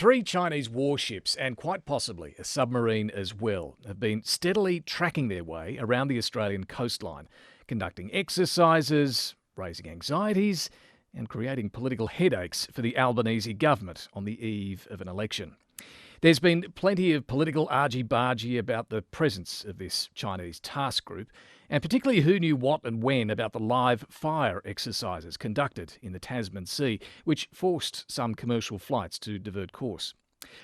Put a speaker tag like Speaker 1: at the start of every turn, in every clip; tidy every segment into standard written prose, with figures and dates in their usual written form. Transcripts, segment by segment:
Speaker 1: Three Chinese warships, and quite possibly a submarine as well, have been steadily tracking their way around the Australian coastline, conducting exercises, raising anxieties, and creating political headaches for the Albanese government on the eve of an election. There's been plenty of political argy-bargy about the presence of this Chinese task group, and particularly who knew what and when about the live fire exercises conducted in the Tasman Sea, which forced some commercial flights to divert course.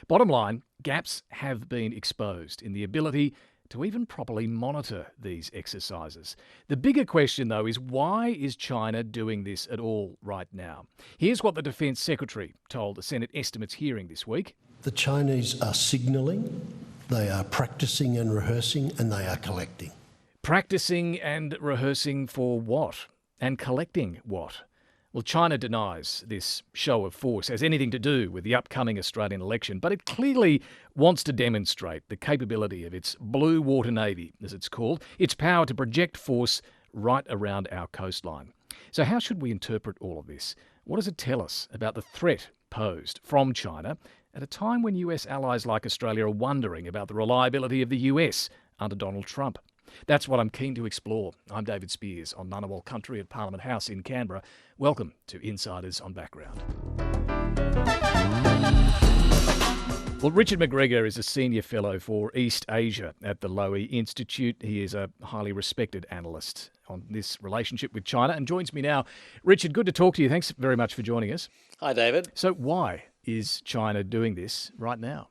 Speaker 1: Bottom line, gaps have been exposed in the ability to even properly monitor these exercises. The bigger question, though, is why is China doing this at all right now? Here's what the Defence Secretary told the Senate Estimates hearing this week.
Speaker 2: The Chinese are signalling, they are practising and rehearsing, and they are collecting.
Speaker 1: Practising and rehearsing for what? And collecting what? Well, China denies this show of force has anything to do with the upcoming Australian election, but it clearly wants to demonstrate the capability of its Blue Water Navy, as it's called, its power to project force right around our coastline. So how should we interpret all of this? What does it tell us about the threat posed from China at a time when US allies like Australia are wondering about the reliability of the US under Donald Trump? That's what I'm keen to explore. I'm David Speers on Ngunnawal Country at Parliament House in Canberra. Welcome to Insiders on Background. Well, Richard McGregor is a senior fellow for East Asia at the Lowy Institute. He is a highly respected analyst on this relationship with China and joins me now. Richard, good to talk to you. Thanks very much for joining us.
Speaker 3: Hi, David.
Speaker 1: So why is China doing this right now?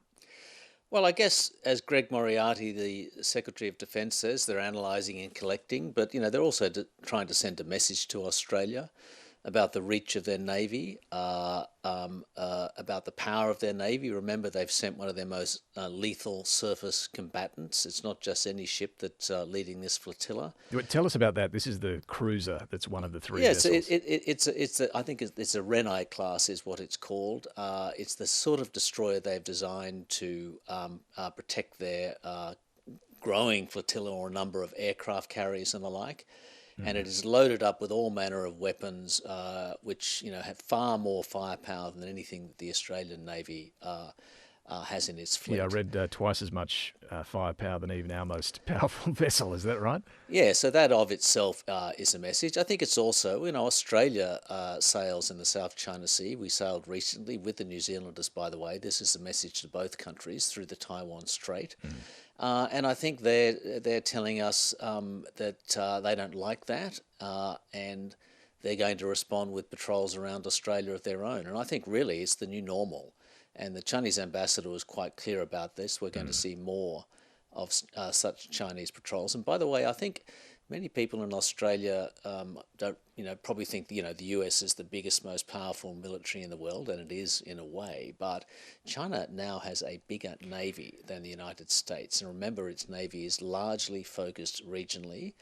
Speaker 3: Well, I guess, as Greg Moriarty, the Secretary of Defence, says, they're analysing and collecting, but, they're also trying to send a message to Australia about the reach of their Navy, about the power of their Navy. Remember, they've sent one of their most lethal surface combatants. It's not just any ship that's leading this flotilla.
Speaker 1: Tell us about that. This is the cruiser that's one of the three
Speaker 3: vessels.
Speaker 1: Yeah,
Speaker 3: I think it's a Renai class is what it's called. It's the sort of destroyer they've designed to protect their growing flotilla or number of aircraft carriers and the like. And it is loaded up with all manner of weapons, which have far more firepower than anything that the Australian Navy has in its fleet.
Speaker 1: Yeah, I read twice as much firepower than even our most powerful vessel. Is that right?
Speaker 3: Yeah, so that of itself is a message. I think it's also, Australia sails in the South China Sea. We sailed recently with the New Zealanders, by the way. This is a message to both countries through the Taiwan Strait. And I think they're telling us that they don't like that, and they're going to respond with patrols around Australia of their own. And I think really it's the new normal. And the Chinese ambassador was quite clear about this. We're going to see more of such Chinese patrols. And by the way, I think many people in Australia don't, probably think the US is the biggest, most powerful military in the world, and it is in a way. But China now has a bigger navy than the United States, and remember, its navy is largely focused regionally.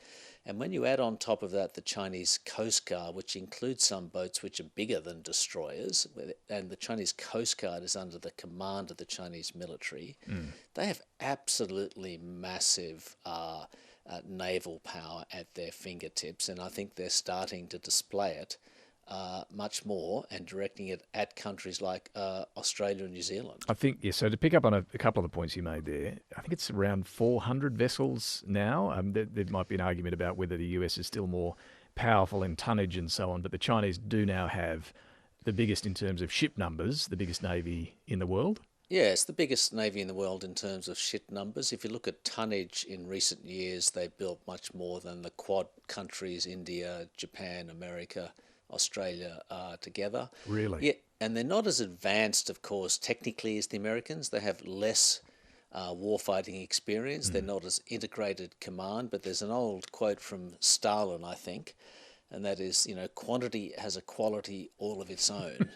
Speaker 3: And when you add on top of that the Chinese Coast Guard, which includes some boats which are bigger than destroyers, and the Chinese Coast Guard is under the command of the Chinese military, they have absolutely massive naval power at their fingertips, and I think they're starting to display it much more and directing it at countries like Australia and New Zealand.
Speaker 1: I think, yes, so to pick up on a couple of the points you made there, I think it's around 400 vessels now. There might be an argument about whether the US is still more powerful in tonnage and so on, but the Chinese do now have the biggest in terms of ship numbers, the biggest navy in the world.
Speaker 3: Yeah, it's the biggest navy in the world in terms of ship numbers. If you look at tonnage in recent years, they've built much more than the Quad countries, India, Japan, America, Australia together.
Speaker 1: Really?
Speaker 3: Yeah, and they're not as advanced, of course, technically as the Americans. They have less warfighting experience. They're not as integrated command, but there's an old quote from Stalin, I think, and that is, quantity has a quality all of its own.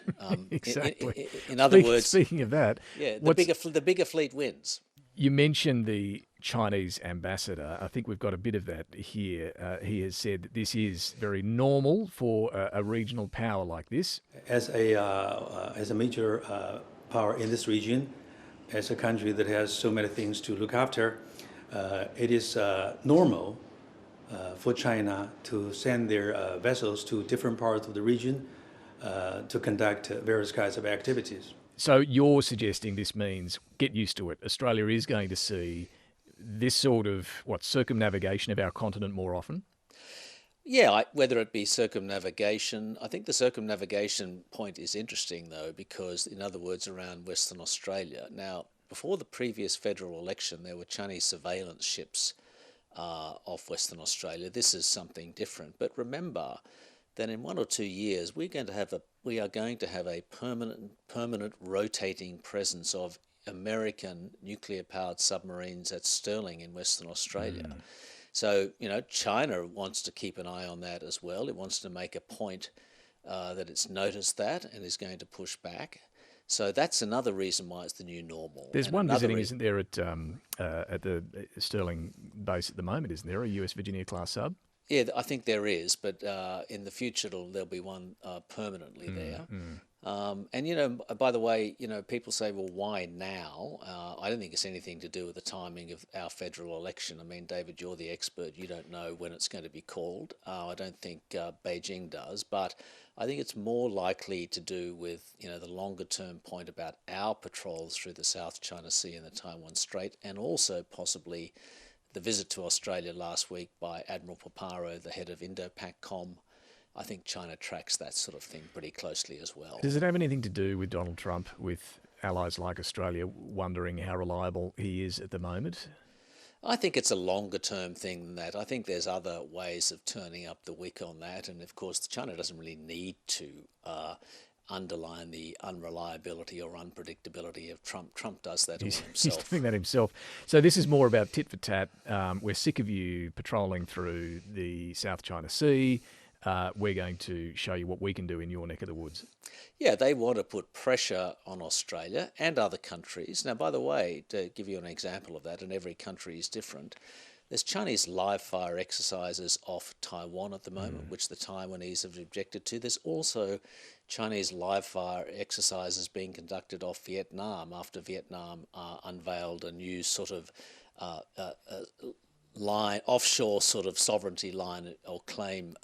Speaker 1: Exactly.
Speaker 3: In other words,
Speaker 1: speaking of that,
Speaker 3: the bigger fleet wins.
Speaker 1: You mentioned the Chinese ambassador. I think we've got a bit of that here. He has said that this is very normal for a regional power like this.
Speaker 4: As a major power in this region, as a country that has so many things to look after, it is normal for China to send their vessels to different parts of the region to conduct various kinds of activities.
Speaker 1: So you're suggesting this means, get used to it, Australia is going to see this sort of, circumnavigation of our continent more often?
Speaker 3: Yeah, whether it be circumnavigation, I think the circumnavigation point is interesting though, because in other words, around Western Australia. Now, before the previous federal election, there were Chinese surveillance ships off Western Australia. This is something different. But remember that in 1 or 2 years, we are going to have a permanent rotating presence of American nuclear-powered submarines at Stirling in Western Australia. So, China wants to keep an eye on that as well. It wants to make a point that it's noticed that and is going to push back. So that's another reason why it's the new normal.
Speaker 1: There's one visiting, isn't there, at the Stirling base at the moment, isn't there, a US Virginia-class sub?
Speaker 3: Yeah, I think there is, but in the future there'll be one permanently there. And, by the way, people say, well, why now? I don't think it's anything to do with the timing of our federal election. I mean, David, you're the expert. You don't know when it's going to be called. I don't think Beijing does, but I think it's more likely to do with, the longer term point about our patrols through the South China Sea and the Taiwan Strait, and also possibly the visit to Australia last week by Admiral Paparo, the head of Indo-PACOM. I think China tracks that sort of thing pretty closely as well.
Speaker 1: Does it have anything to do with Donald Trump, with allies like Australia wondering how reliable he is at the moment?
Speaker 3: I think it's a longer term thing than that. I think there's other ways of turning up the wick on that. And of course, China doesn't really need to underline the unreliability or unpredictability of Trump. Trump does that all himself.
Speaker 1: He's doing that himself. So this is more about tit for tat. We're sick of you patrolling through the South China Sea. We're going to show you what we can do in your neck of the woods.
Speaker 3: Yeah, they want to put pressure on Australia and other countries. Now, by the way, to give you an example of that, and every country is different, there's Chinese live fire exercises off Taiwan at the moment, which the Taiwanese have objected to. There's also Chinese live fire exercises being conducted off Vietnam after Vietnam unveiled a new sort of line, offshore sort of sovereignty line or claim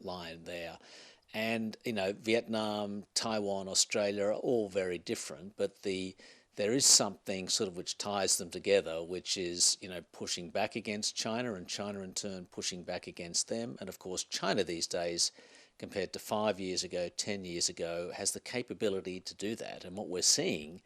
Speaker 3: line there. And, Vietnam, Taiwan, Australia are all very different, but there is something sort of which ties them together, which is, pushing back against China and China in turn pushing back against them. And of course, China these days, compared to 5 years ago, 10 years ago, has the capability to do that. And what we're seeing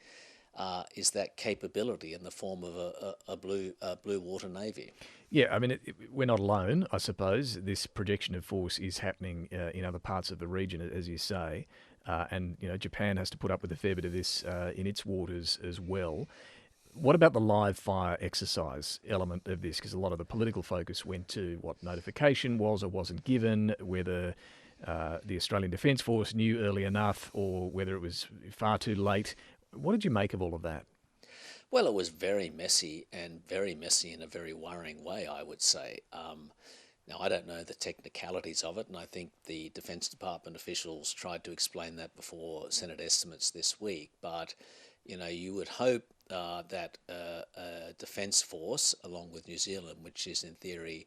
Speaker 3: is that capability in the form of a blue water navy.
Speaker 1: Yeah, I mean, we're not alone, I suppose. This projection of force is happening in other parts of the region, as you say. And, Japan has to put up with a fair bit of this in its waters as well. What about the live fire exercise element of this? Because a lot of the political focus went to what notification was or wasn't given, whether the Australian Defence Force knew early enough or whether it was far too late. What did you make of all of that?
Speaker 3: Well, it was very messy in a very worrying way, I would say. Now, I don't know the technicalities of it, and I think the Defence Department officials tried to explain that before Senate estimates this week. But, you would hope that a Defence Force, along with New Zealand, which is in theory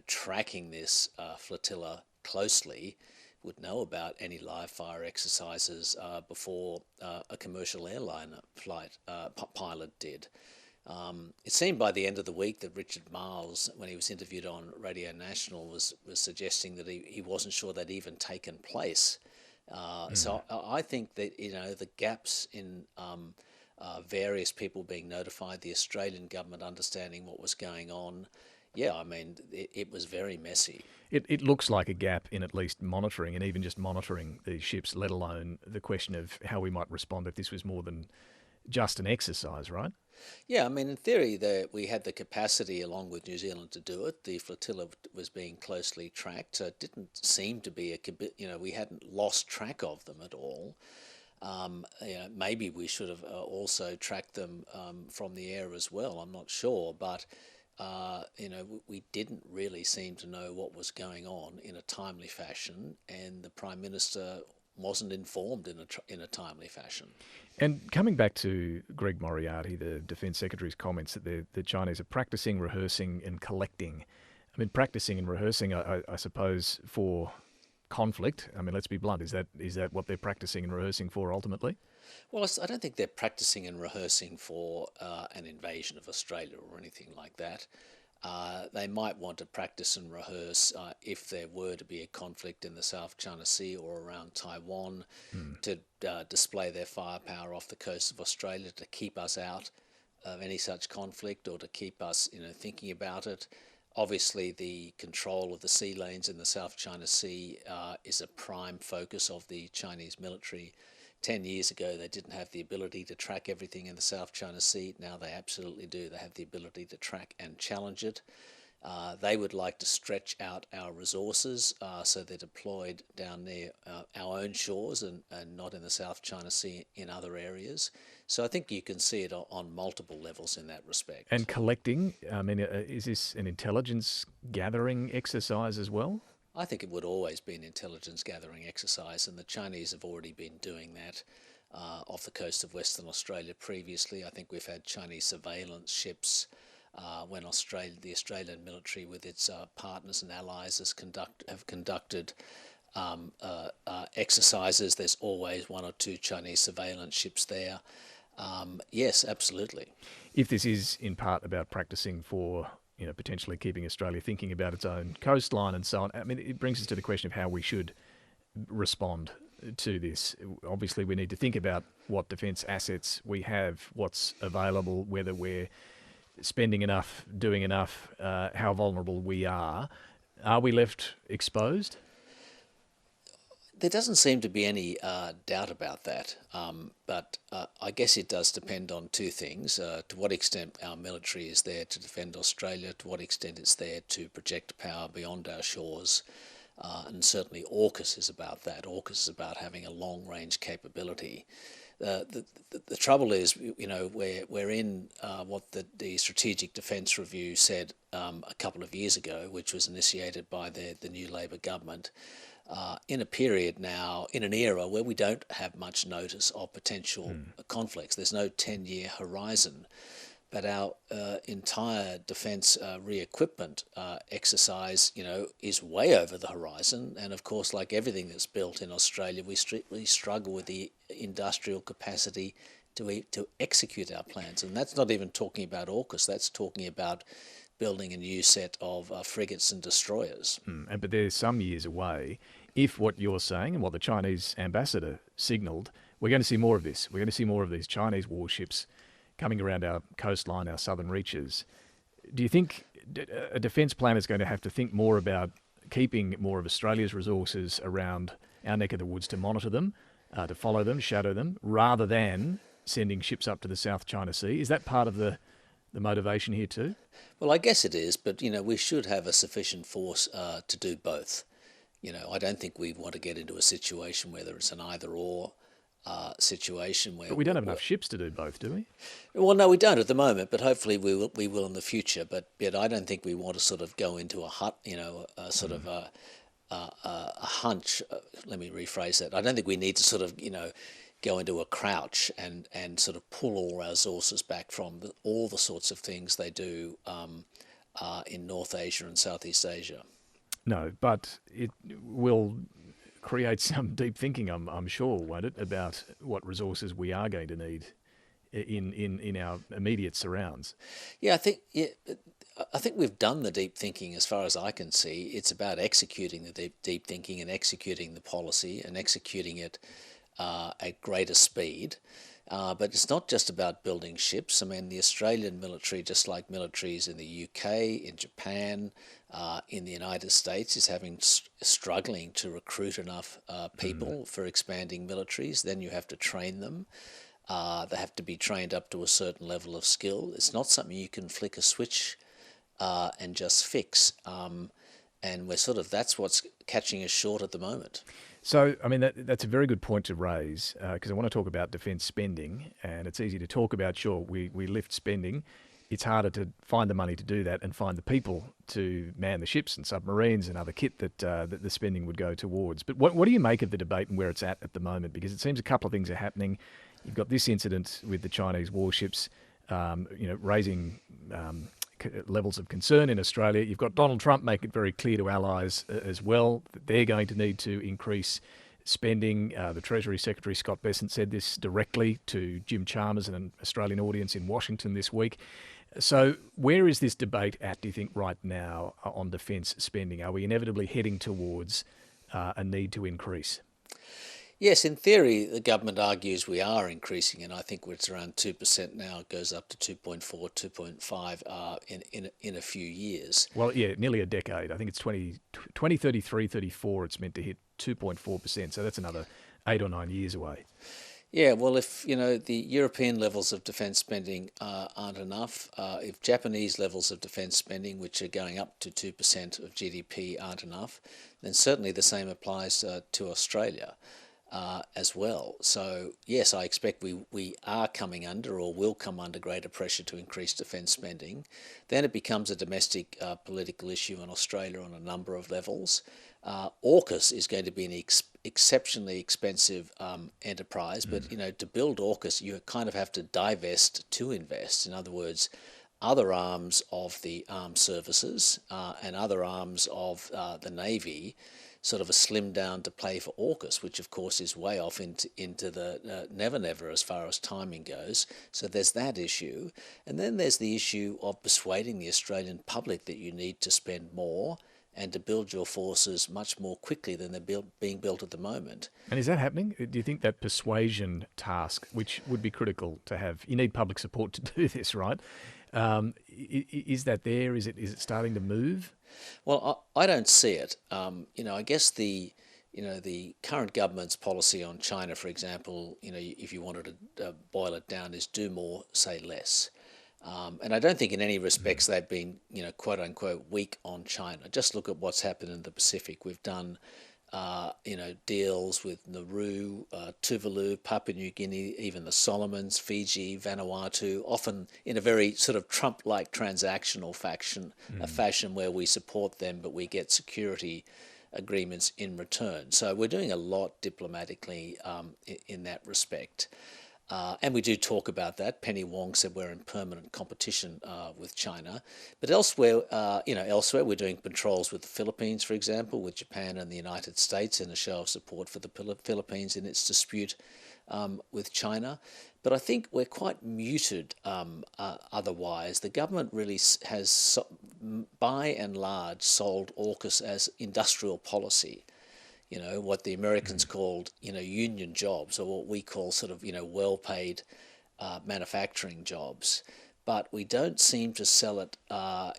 Speaker 3: tracking this flotilla closely, would know about any live fire exercises before a commercial airliner flight pilot did. It seemed by the end of the week that Richard Marles, when he was interviewed on Radio National, was suggesting that he wasn't sure they'd even taken place. So I think that the gaps in various people being notified, the Australian government understanding what was going on. Yeah, I mean, it was very messy.
Speaker 1: It looks like a gap in at least monitoring, and even just monitoring these ships, let alone the question of how we might respond if this was more than just an exercise, right?
Speaker 3: Yeah, I mean, in theory, we had the capacity, along with New Zealand, to do it. The flotilla was being closely tracked, so it didn't seem to be we hadn't lost track of them at all. Maybe we should have also tracked them from the air as well. I'm not sure, but we didn't really seem to know what was going on in a timely fashion, and the Prime Minister wasn't informed in a timely fashion.
Speaker 1: And coming back to Greg Moriarty, the Defence Secretary's comments that the Chinese are practicing, rehearsing and collecting. I mean, practicing and rehearsing, I suppose, for conflict. I mean, let's be blunt, is that what they're practicing and rehearsing for ultimately?
Speaker 3: Well, I don't think they're practicing and rehearsing for an invasion of Australia or anything like that. They might want to practice and rehearse if there were to be a conflict in the South China Sea or around Taiwan, to display their firepower off the coast of Australia to keep us out of any such conflict, or to keep us, thinking about it. Obviously, the control of the sea lanes in the South China Sea is a prime focus of the Chinese military. 10 years ago, they didn't have the ability to track everything in the South China Sea. Now they absolutely do. They have the ability to track and challenge it. They would like to stretch out our resources, so they're deployed down near our own shores and not in the South China Sea in other areas. So I think you can see it on multiple levels in that respect.
Speaker 1: And collecting, I mean, is this an intelligence gathering exercise as well?
Speaker 3: I think it would always be an intelligence gathering exercise, and the Chinese have already been doing that off the coast of Western Australia previously. I think we've had Chinese surveillance ships when the Australian military with its partners and allies have conducted exercises. There's always one or two Chinese surveillance ships there. Yes, absolutely.
Speaker 1: If this is in part about practicing for potentially keeping Australia thinking about its own coastline and so on, I mean, it brings us to the question of how we should respond to this. Obviously, we need to think about what defence assets we have, what's available, whether we're spending enough, doing enough, how vulnerable we are. Are we left exposed?
Speaker 3: There doesn't seem to be any doubt about that, but I guess it does depend on two things. To what extent our military is there to defend Australia, to what extent it's there to project power beyond our shores, and certainly AUKUS is about that. AUKUS is about having a long-range capability. The trouble is, we're in what the Strategic Defence Review said a couple of years ago, which was initiated by the new Labor government, in a period now, in an era where we don't have much notice of potential conflicts. There's no 10-year horizon, but our entire defence re-equipment exercise, is way over the horizon. And of course, like everything that's built in Australia, we struggle with the industrial capacity to execute our plans. And that's not even talking about AUKUS, that's talking about building a new set of frigates and destroyers.
Speaker 1: But they're some years away. If what you're saying and what the Chinese ambassador signalled, we're going to see more of this. We're going to see more of these Chinese warships coming around our coastline, our southern reaches. Do you think a defence plan is going to have to think more about keeping more of Australia's resources around our neck of the woods to monitor them, to follow them, shadow them, rather than sending ships up to the South China Sea? Is that part of the motivation here too?
Speaker 3: Well, I guess it is, but we should have a sufficient force to do both. I don't think we want to get into a situation where it's an either-or situation where.
Speaker 1: But we don't have enough ships to do both, do we?
Speaker 3: Well, no, we don't at the moment, but hopefully we will in the future. But I don't think we want to sort of go into a hunch. Let me rephrase that. I don't think we need to sort of go into a crouch and sort of pull all our resources back from all the sorts of things they do in North Asia and Southeast Asia.
Speaker 1: No, but it will create some deep thinking, I'm sure, won't it, about what resources we are going to need in our immediate surrounds.
Speaker 3: Yeah, I think we've done the deep thinking as far as I can see. It's about executing the deep thinking and executing the policy and executing it at greater speed. But it's not just about building ships. I mean, the Australian military, just like militaries in the UK, in Japan, in the United States, is struggling to recruit enough people for expanding militaries. Then you have to train them. They have to be trained up to a certain level of skill. It's not something you can flick a switch and just fix. And that's what's catching us short at the moment.
Speaker 1: So, I mean, that's a very good point to raise, because I want to talk about defence spending, and it's easy to talk about, sure, we lift spending. It's harder to find the money to do that and find the people to man the ships and submarines and other kit that the spending would go towards. But what do you make of the debate and where it's at the moment? Because it seems a couple of things are happening. You've got this incident with the Chinese warships, raising levels of concern in Australia. You've got Donald Trump make it very clear to allies as well that they're going to need to increase spending. The Treasury Secretary Scott Bessent said this directly to Jim Chalmers and an Australian audience in Washington this week. So where is this debate at, do you think, right now on defence spending? Are we inevitably heading towards a need to increase?
Speaker 3: Yes, in theory, the government argues we are increasing, and I think it's around 2% now. It goes up to 2.4, 2.5 in a few years.
Speaker 1: Well, yeah, nearly a decade. I think it's 2033, 34, it's meant to hit 2.4%. So that's another 8 or 9 years away.
Speaker 3: Yeah, well, if the European levels of defence spending aren't enough, if Japanese levels of defence spending, which are going up to 2% of GDP, aren't enough, then certainly the same applies to Australia as well. So yes, I expect we are coming under, or will come under, greater pressure to increase defence spending. Then it becomes a domestic political issue in Australia on a number of levels. AUKUS is going to be an exceptionally expensive enterprise, but to build AUKUS, you kind of have to divest to invest. In other words, other arms of the armed services and other arms of the Navy sort of a slimmed down to play for AUKUS, which of course is way off into the never as far as timing goes. So there's that issue. And then there's the issue of persuading the Australian public that you need to spend more and to build your forces much more quickly than they're being built at the moment.
Speaker 1: And is that happening? Do you think that persuasion task, which would be critical to have, you need public support to do this, right? Is that there? Is it starting to move?
Speaker 3: Well, I don't see it. I guess the current government's policy on China, for example, if you wanted to boil it down, is do more, say less. And I don't think in any respects they've been, quote unquote, weak on China. Just look at what's happened in the Pacific. We've done, deals with Nauru, Tuvalu, Papua New Guinea, even the Solomons, Fiji, Vanuatu, often in a very sort of Trump-like transactional fashion, a fashion where we support them but we get security agreements in return. So we're doing a lot diplomatically in that respect. And we do talk about that. Penny Wong said we're in permanent competition with China. But elsewhere, we're doing patrols with the Philippines, for example, with Japan and the United States in a show of support for the Philippines in its dispute with China. But I think we're quite muted otherwise. The government really has, by and large, sold AUKUS as industrial policy. What the Americans called, union jobs, or what we call sort of, well-paid manufacturing jobs. But we don't seem to sell it,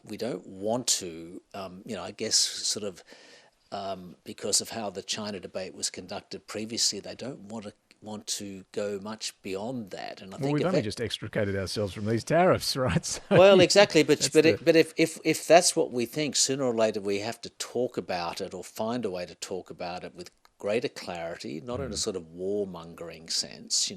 Speaker 3: we don't want to, I guess sort of because of how the China debate was conducted previously, they don't want to go much beyond that. And I think
Speaker 1: we've only just extricated ourselves from these tariffs, right? So
Speaker 3: well, exactly. But if that's what we think, sooner or later we have to talk about it or find a way to talk about it with greater clarity, not in a sort of warmongering sense,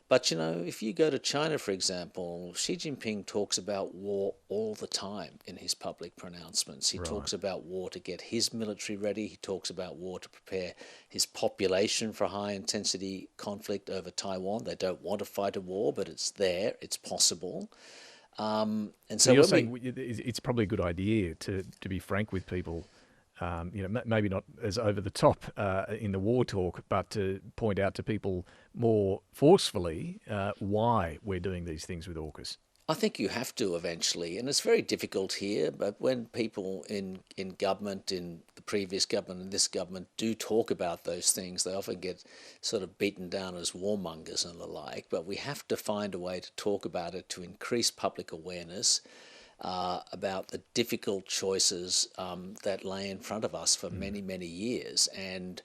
Speaker 3: But, if you go to China, for example, Xi Jinping talks about war all the time in his public pronouncements. He talks about war to get his military ready. He talks about war to prepare his population for high-intensity conflict over Taiwan. They don't want to fight a war, but it's there. It's possible. And so
Speaker 1: you're saying it's probably a good idea to be frank with people, maybe not as over the top in the war talk, but to point out to people more forcefully why we're doing these things with AUKUS.
Speaker 3: I think you have to eventually, and it's very difficult here, but when people in government, in the previous government and this government, do talk about those things, they often get sort of beaten down as warmongers and the like, but we have to find a way to talk about it to increase public awareness about the difficult choices that lay in front of us for many, many years. And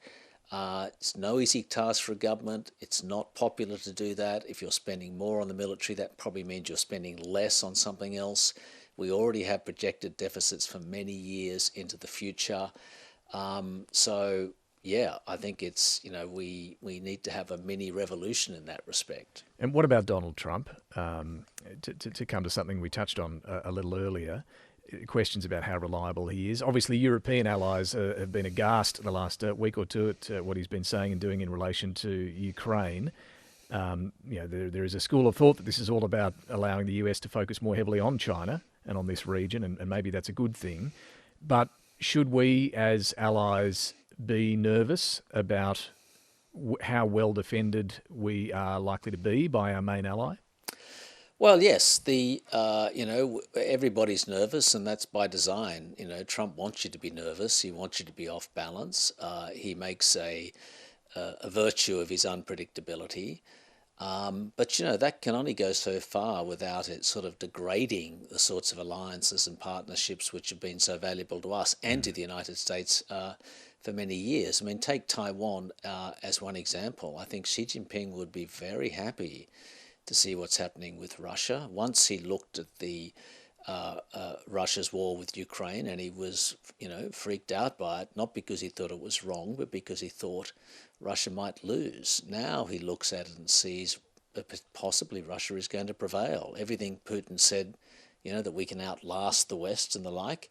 Speaker 3: it's no easy task for a government. It's not popular to do that. If you're spending more on the military, that probably means you're spending less on something else. We already have projected deficits for many years into the future. So, yeah, I think it's, we need to have a mini revolution in that respect.
Speaker 1: And what about Donald Trump? To come to something we touched on a little earlier, questions about how reliable he is. Obviously, European allies have been aghast the last week or two at what he's been saying and doing in relation to Ukraine. There is a school of thought that this is all about allowing the US to focus more heavily on China and on this region, and maybe that's a good thing. But should we, as allies, be nervous about how well defended we are likely to be by our main ally?
Speaker 3: Well, yes, everybody's nervous, and that's by design. Trump wants you to be nervous. He wants you to be off balance. He makes a virtue of his unpredictability. But that can only go so far without it sort of degrading the sorts of alliances and partnerships which have been so valuable to us and to the United States for many years. I mean, take Taiwan as one example. I think Xi Jinping would be very happy to see what's happening with Russia. Once he looked at the Russia's war with Ukraine, and he was, freaked out by it, not because he thought it was wrong, but because he thought Russia might lose. Now he looks at it and sees that possibly Russia is going to prevail. Everything Putin said, that we can outlast the West and the like,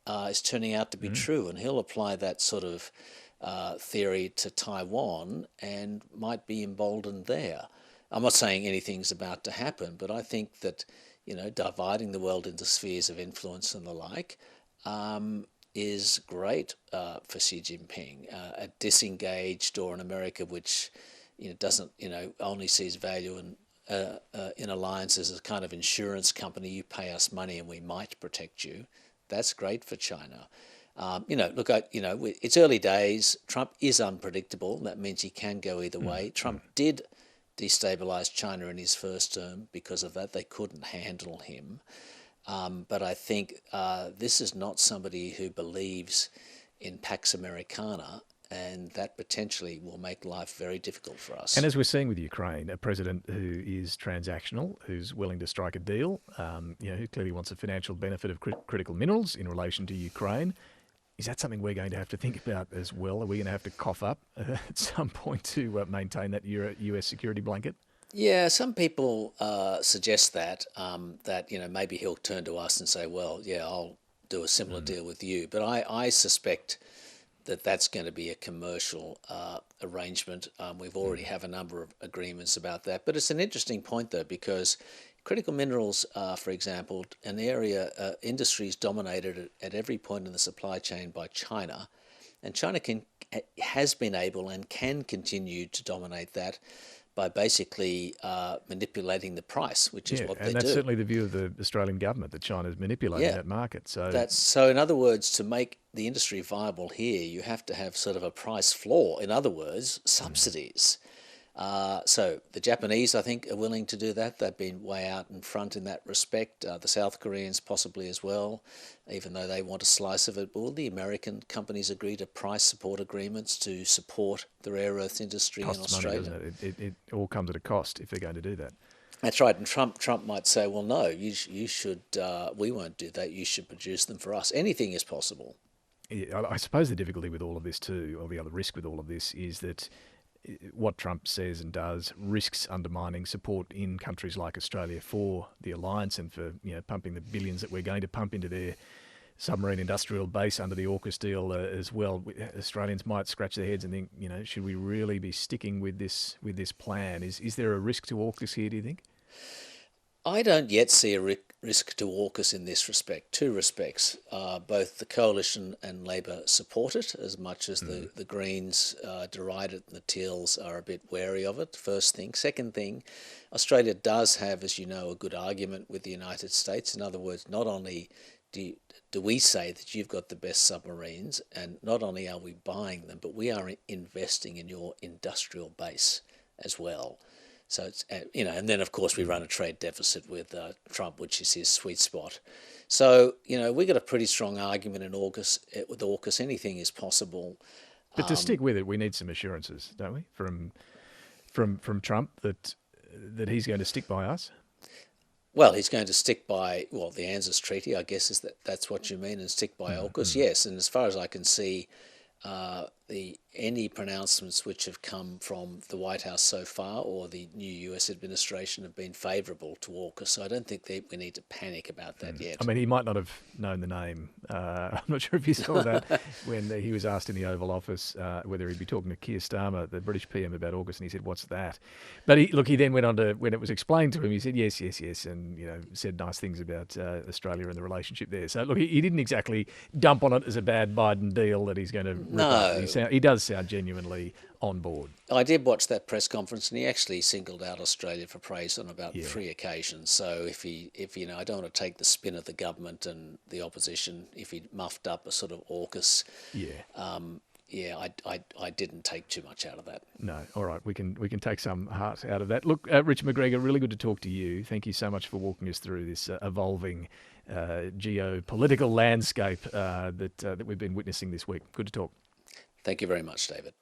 Speaker 3: is turning out to be true, and he'll apply that sort of theory to Taiwan and might be emboldened there. I'm not saying anything's about to happen, but I think that, dividing the world into spheres of influence and the like is great for Xi Jinping. A disengaged or an America which, doesn't, only sees value in alliances as a kind of insurance company. You pay us money and we might protect you. That's great for China. It's early days. Trump is unpredictable. That means he can go either way. Trump did destabilize China in his first term because of that. They couldn't handle him. But I think this is not somebody who believes in Pax Americana, and that potentially will make life very difficult for us.
Speaker 1: And as we're seeing with Ukraine, a president who is transactional, who's willing to strike a deal, who clearly wants a financial benefit of critical minerals in relation to Ukraine. Is that something we're going to have to think about as well? Are we going to have to cough up at some point to maintain that US security blanket?
Speaker 3: Yeah, some people suggest that maybe he'll turn to us and say, well, yeah, I'll do a similar deal with you. But I suspect that that's going to be a commercial arrangement. We've already have a number of agreements about that. But it's an interesting point, though, because critical minerals, for example, an area, industries dominated at every point in the supply chain by China. And China has been able and can continue to dominate that by basically manipulating the price, which is what they do.
Speaker 1: And that's certainly the view of the Australian government, that China's manipulating that market.
Speaker 3: So in other words, to make the industry viable here, you have to have sort of a price floor. In other words, subsidies. So the Japanese, I think, are willing to do that. They've been way out in front in that respect. The South Koreans possibly as well, even though they want a slice of it. But will the American companies agree to price support agreements to support the rare earth industry in Australia?
Speaker 1: Money, doesn't it? It all comes at a cost if they're going to do that.
Speaker 3: That's right. And Trump might say, well, no, you should, we won't do that. You should produce them for us. Anything is possible.
Speaker 1: Yeah, I suppose the difficulty with all of this too, or the other risk with all of this, is that what Trump says and does risks undermining support in countries like Australia for the alliance and for pumping the billions that we're going to pump into their submarine industrial base under the AUKUS deal as well. Australians might scratch their heads and think, should we really be sticking with this plan? Is there a risk to AUKUS here, do you think?
Speaker 3: I don't yet see a risk to AUKUS in this respect. Two respects. Both the Coalition and Labor support it as much as the Greens deride it and the Teals are a bit wary of it, first thing. Second thing, Australia does have, as you know, a good argument with the United States. In other words, not only do we say that you've got the best submarines, and not only are we buying them, but we are investing in your industrial base as well. So it's and then of course we run a trade deficit with Trump, which is his sweet spot. So we got a pretty strong argument in AUKUS. With AUKUS, anything is possible.
Speaker 1: But to stick with it, we need some assurances, don't we, from Trump that he's going to stick by us.
Speaker 3: Well, he's going to stick by the ANZUS Treaty, I guess that's what you mean, and stick by AUKUS. Yes, and as far as I can see, any pronouncements which have come from the White House so far or the new US administration have been favourable to AUKUS, so I don't think we need to panic about that yet.
Speaker 1: I mean, he might not have known the name. I'm not sure if you saw that when he was asked in the Oval Office whether he'd be talking to Keir Starmer, the British PM, about AUKUS, and he said, "What's that?" But he then went on to, when it was explained to him, he said, yes, and said nice things about Australia and the relationship there. So look, he didn't exactly dump on it as a bad Biden deal that he's going to rip up. He does sound genuinely on board.
Speaker 3: I did watch that press conference, and he actually singled out Australia for praise on about 3 occasions. So if I don't want to take the spin of the government and the opposition, if he muffed up a sort of AUKUS, I didn't take too much out of that.
Speaker 1: No, all right, we can take some heart out of that. Look, Richard McGregor, really good to talk to you. Thank you so much for walking us through this evolving geopolitical landscape that we've been witnessing this week. Good to talk.
Speaker 3: Thank you very much, David.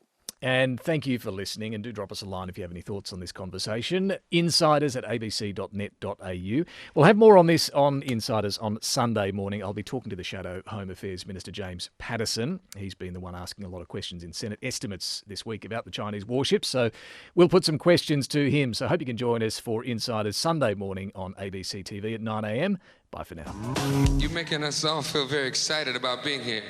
Speaker 1: And thank you for listening, and do drop us a line if you have any thoughts on this conversation. Insiders@abc.net.au. We'll have more on this on Insiders on Sunday morning. I'll be talking to the Shadow Home Affairs Minister James Paterson. He's been the one asking a lot of questions in Senate estimates this week about the Chinese warships, so we'll put some questions to him. So I hope you can join us for Insiders Sunday morning on ABC TV at 9 a.m. Bye for now.
Speaker 5: You're making us all feel very excited about being here.